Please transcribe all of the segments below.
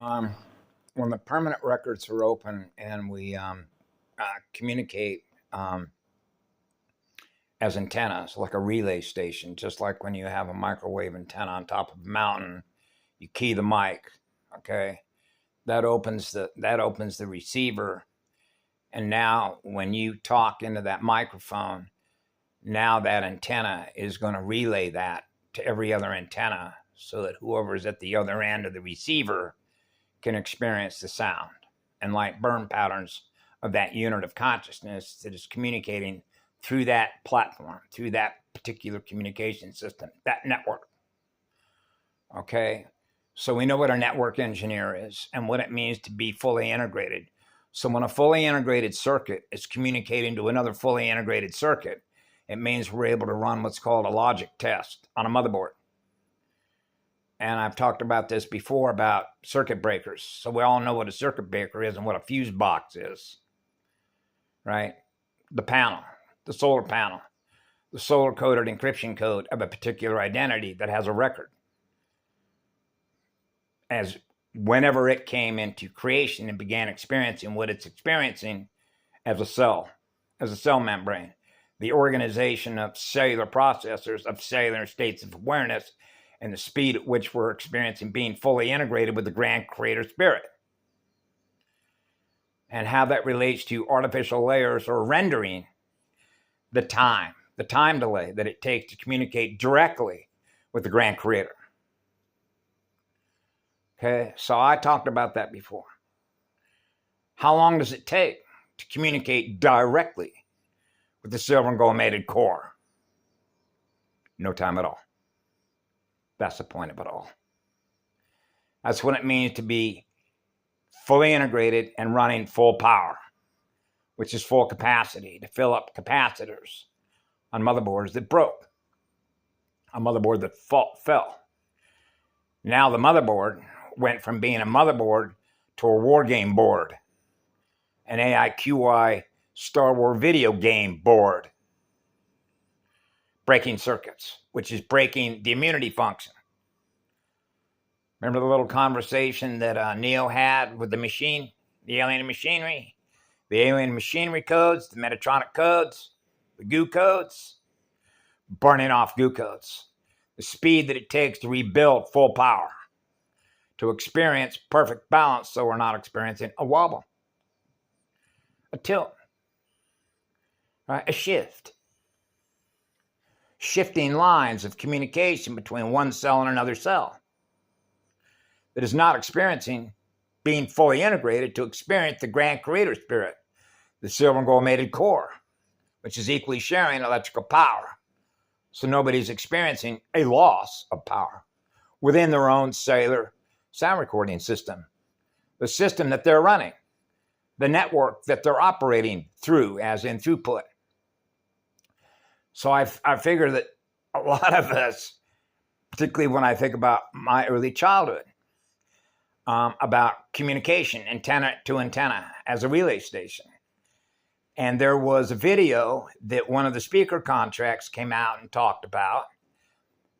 Um, when the permanent records are open and we communicate as antennas, like a relay station, just like when you have a microwave antenna on top of a mountain, you key the mic, okay? That opens the receiver, and now when you talk into that microphone, now that antenna is going to relay that to every other antenna so that whoever is at the other end of the receiver can experience the sound and light burn patterns of that unit of consciousness that is communicating through that platform, through that particular communication system, that network. Okay? So we know what a network engineer is and what it means to be fully integrated. So when a fully integrated circuit is communicating to another fully integrated circuit, it means we're able to run what's called a logic test on a motherboard. And I've talked about this before about circuit breakers. So we all know what a circuit breaker is and what a fuse box is, right? The panel, the solar panel, the solar coded encryption code of a particular identity that has a record. As whenever it came into creation and began experiencing what it's experiencing as a cell membrane, the organization of cellular processors, of cellular states of awareness, and the speed at which we're experiencing being fully integrated with the grand creator spirit. And how that relates to artificial layers or rendering the time delay that it takes to communicate directly with the grand creator. Okay, so I talked about that before. How long does it take to communicate directly with the silver and gold mated core? No time at all. That's the point of it all. That's what it means to be fully integrated and running full power, which is full capacity, to fill up capacitors on motherboards that broke, a motherboard that fell. Now the motherboard went from being a motherboard to a war game board, an AIQI Star Wars video game board, breaking circuits, which is breaking the immunity function. Remember the little conversation that Neo had with the machine, the alien machinery? The alien machinery codes, the Metatronic codes, the goo codes, burning off goo codes. The speed that it takes to rebuild full power, to experience perfect balance so we're not experiencing a wobble, a tilt, right? A shift. Shifting lines of communication between one cell and another cell that is not experiencing being fully integrated to experience the grand creator spirit, the silver and gold mated core, which is equally sharing electrical power. So nobody's experiencing a loss of power within their own cellular sound recording system, the system that they're running, the network that they're operating through, as in throughput. So I figure that a lot of us, particularly when I think about my early childhood, about communication, antenna to antenna as a relay station. And there was a video that one of the speaker contracts came out and talked about.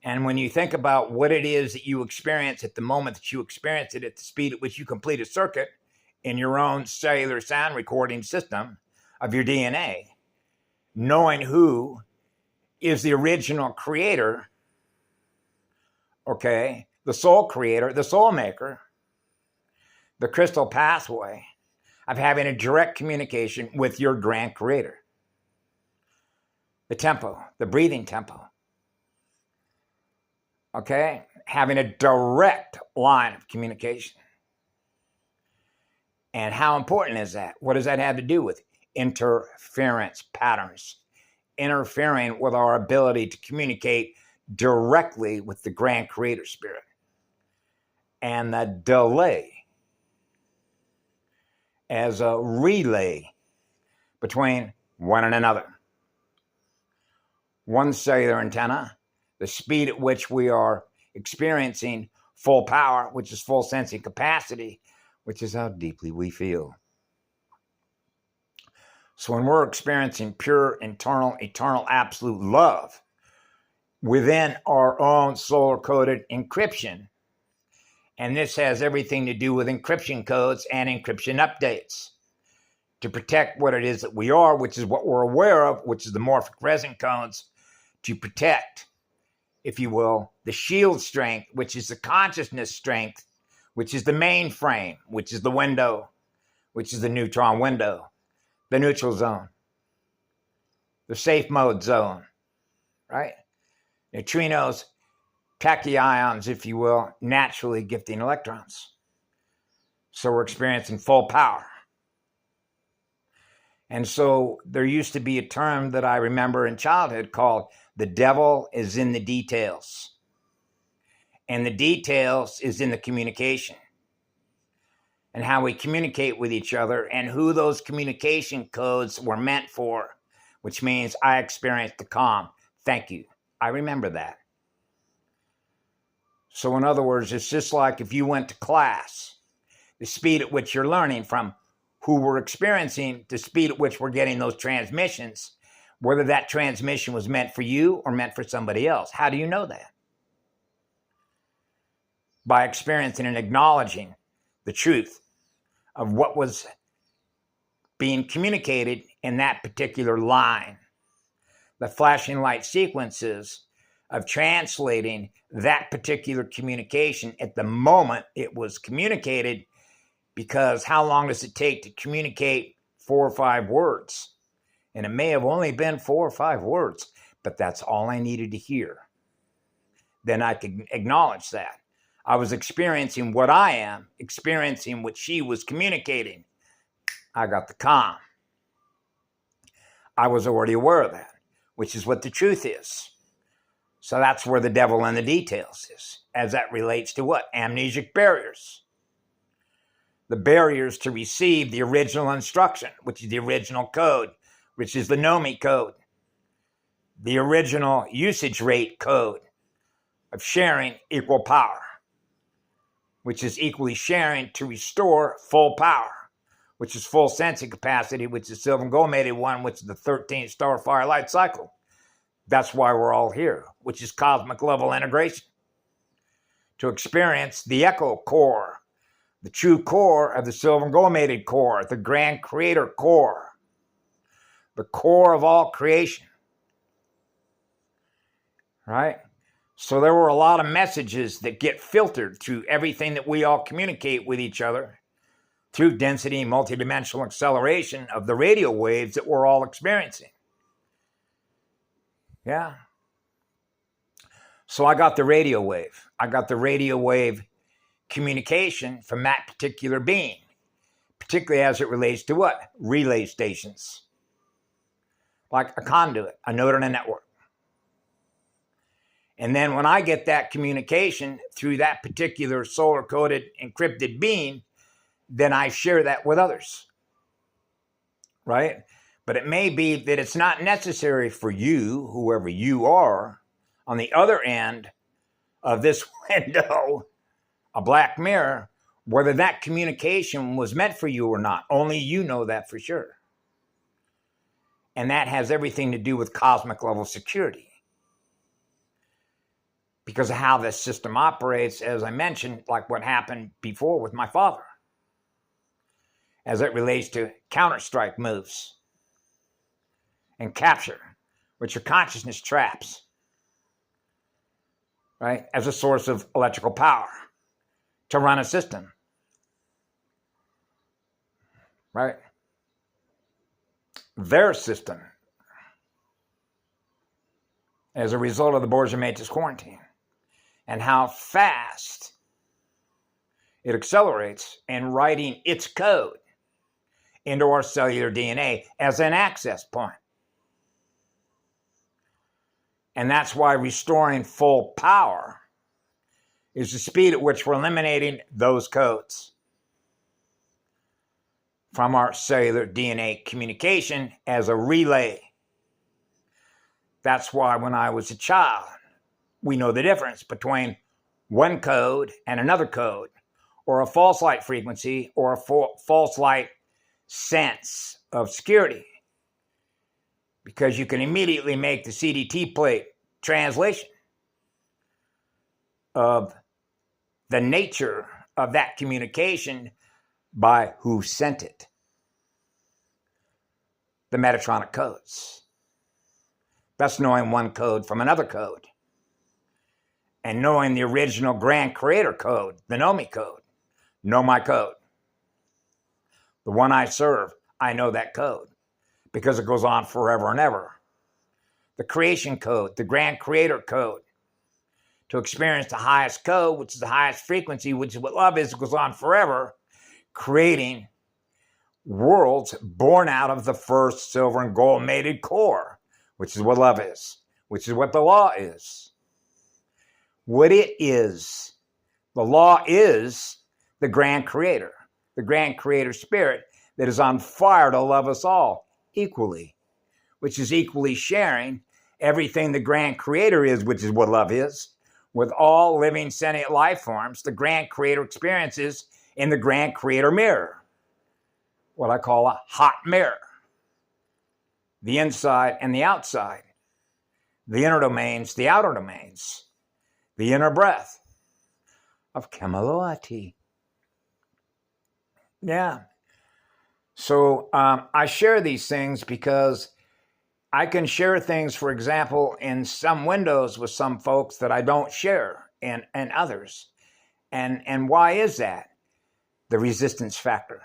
And when you think about what it is that you experience at the moment that you experience it at the speed at which you complete a circuit in your own cellular sound recording system of your DNA, knowing who is the original creator, okay, the soul creator, the soul maker, the crystal pathway of having a direct communication with your grand creator. The tempo, the breathing tempo. Okay? Having a direct line of communication. And how important is that? What does that have to do with? Interference patterns. Interfering with our ability to communicate directly with the grand creator spirit. And the delay as a relay between one and another. One cellular antenna, the speed at which we are experiencing full power, which is full sensing capacity, which is how deeply we feel. So when we're experiencing pure, internal, eternal, absolute love within our own solar-coded encryption And this has everything to do with encryption codes and encryption updates to protect what it is that we are, which is what we're aware of, which is the morphic resonance codes, to protect, if you will, the shield strength, which is the consciousness strength, which is the mainframe, which is the window, which is the neutron window, the neutral zone, the safe mode zone, right? Neutrinos, tachyons, if you will, naturally gifting electrons. So we're experiencing full power. And so there used to be a term that I remember in childhood called the devil is in the details. And the details is in the communication and how we communicate with each other and who those communication codes were meant for, which means I experienced the calm. Thank you. I remember that. So in other words, it's just like if you went to class, the speed at which you're learning from who we're experiencing, the speed at which we're getting those transmissions, whether that transmission was meant for you or meant for somebody else. How do you know that? By experiencing and acknowledging the truth of what was being communicated in that particular line. The flashing light sequences of translating that particular communication at the moment it was communicated, because how long does it take to communicate 4 or 5 words? And it may have only been 4 or 5 words, but that's all I needed to hear. Then I could acknowledge that. I was experiencing what I am, experiencing what she was communicating. I got the calm. I was already aware of that, which is what the truth is. So that's where the devil in the details is, as that relates to what? Amnesic barriers. The barriers to receive the original instruction, which is the original code, which is the NOMI code. The original usage rate code of sharing equal power, which is equally sharing to restore full power, which is full sensing capacity, which is silver and gold mated one, which is the 13th star fire light cycle. That's why we're all here, which is cosmic level integration. To experience the echo core, the true core of the silver and gold mated core, the grand creator core, the core of all creation. Right? So there were a lot of messages that get filtered through everything that we all communicate with each other through density and multidimensional acceleration of the radio waves that we're all experiencing. Yeah. So I got the radio wave. I got the radio wave communication from that particular being, particularly as it relates to what? Relay stations. Like a conduit, a node in a network. And then when I get that communication through that particular solar-coded encrypted being, then I share that with others, right? But it may be that it's not necessary for you, whoever you are, on the other end of this window, a black mirror, whether that communication was meant for you or not. Only you know that for sure. And that has everything to do with cosmic level security. Because of how this system operates, as I mentioned, like what happened before with my father, as it relates to counter-strike moves and capture, which are consciousness traps, right, as a source of electrical power to run a system, right? Their system, as a result of the Borgia Matrix quarantine, and how fast it accelerates in writing its code into our cellular DNA as an access point. And that's why restoring full power is the speed at which we're eliminating those codes from our cellular DNA communication as a relay. That's why when I was a child, we know the difference between one code and another code, or a false light frequency, or a false light sense of security. Because you can immediately make the CDT plate translation of the nature of that communication by who sent it. The Metatronic codes. That's knowing one code from another code. And knowing the original Grand Creator code, the Know Me code. Know my code. The one I serve, I know that code because it goes on forever and ever. The creation code, the Grand Creator code. To experience the highest code, which is the highest frequency, which is what love is, it goes on forever, creating worlds born out of the first silver and gold mated core, which is what love is, which is what the law is. What it is, the law is the Grand Creator, the Grand Creator Spirit that is on fire to love us all equally, which is equally sharing everything the Grand Creator is, which is what love is, with all living sentient life forms. The Grand Creator experiences in the Grand Creator mirror, what I call a hot mirror. The inside and the outside, the inner domains, the outer domains, the inner breath of Cameloati. Yeah. So I share these things because I can share things, for example, in some windows with some folks that I don't share and others. And why is that? The resistance factor.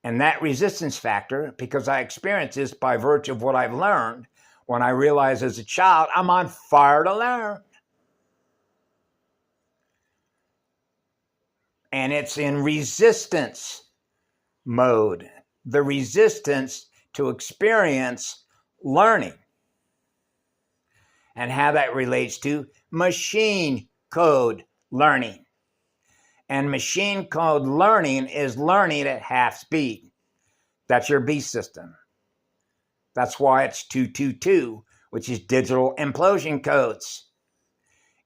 And that resistance factor, because I experience this by virtue of what I've learned, when I realized as a child, I'm on fire to learn. And it's in resistance mode, the resistance to experience learning, and how that relates to machine code learning. And machine code learning is learning at half speed. That's your B system. That's why it's 222, which is digital implosion codes.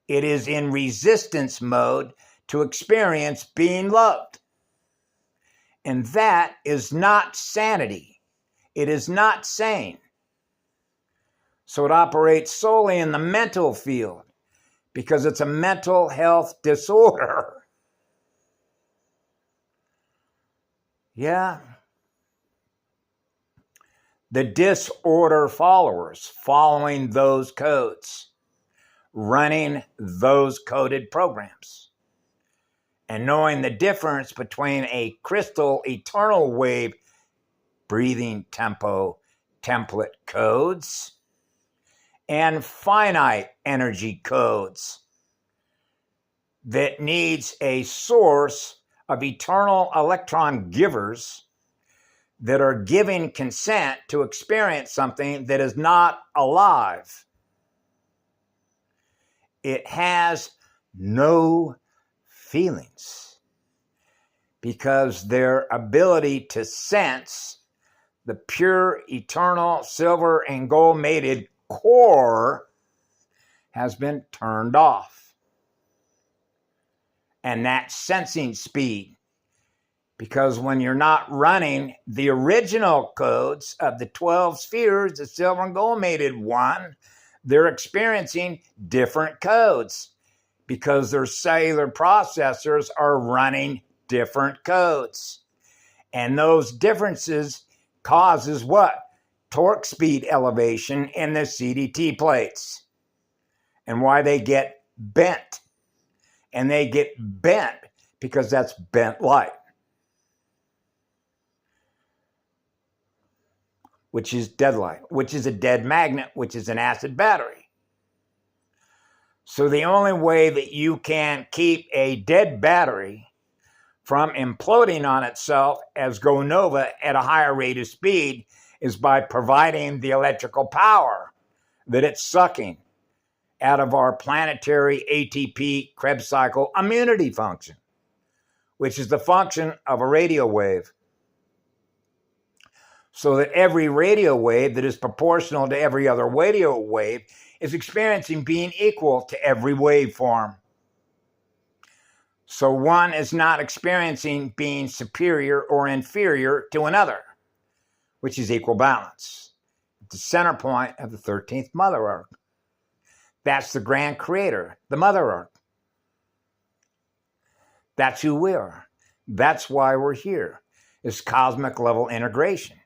It is in resistance mode to experience being loved. And that is not sanity. It is not sane. So it operates solely in the mental field because it's a mental health disorder. Yeah. The disorder followers following those codes, running those coded programs, and knowing the difference between a crystal eternal wave breathing tempo template codes and finite energy codes that needs a source of eternal electron givers that are giving consent to experience something that is not alive. It has no feelings because their ability to sense the pure, eternal, silver and gold mated core has been turned off. And that sensing speed, because when you're not running the original codes of the 12 spheres, the silver and gold mated one, they're experiencing different codes because their cellular processors are running different codes. And those differences causes what? Torque speed elevation in the CDT plates. And why they get bent. And they get bent because that's bent light, which is dead light, which is a dead magnet, which is an acid battery. So the only way that you can keep a dead battery from imploding on itself as go nova at a higher rate of speed is by providing the electrical power that it's sucking out of our planetary ATP Krebs cycle immunity function, which is the function of a radio wave. So that every radio wave that is proportional to every other radio wave is experiencing being equal to every waveform. So one is not experiencing being superior or inferior to another, which is equal balance. The center point of the 13th Mother Ark. That's the Grand Creator, the Mother Ark. That's who we are. That's why we're here, is cosmic level integration,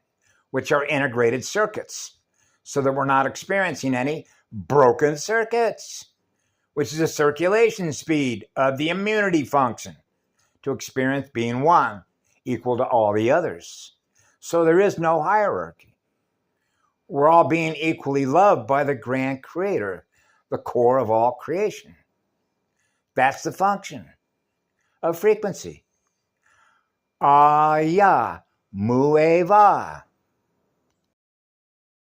which are integrated circuits, so that we're not experiencing any broken circuits, which is the circulation speed of the immunity function to experience being one, equal to all the others. So there is no hierarchy. We're all being equally loved by the grand creator, the core of all creation. That's the function of frequency. Aya Mueva.